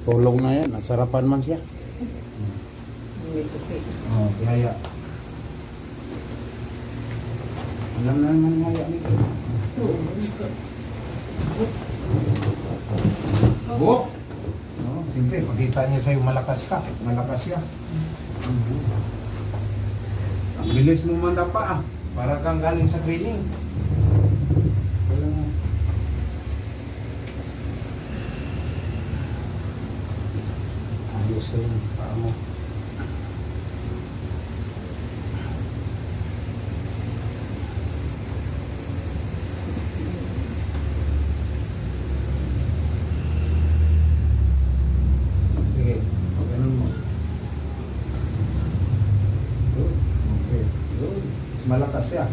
Tulong na yan. Nasarapan man siya. Oh, yaya. Alam na naman yaya nito. Buhok. No, siyempre, pakita niya sa'yo malakas ka. Malakas siya. Ang bilis mo mandapa ah. Para kang galing sa training. Wala nga. Ayos ko yung paa mo. Sige, ganun mo. Good. Okay. Good. Mas malakas siya.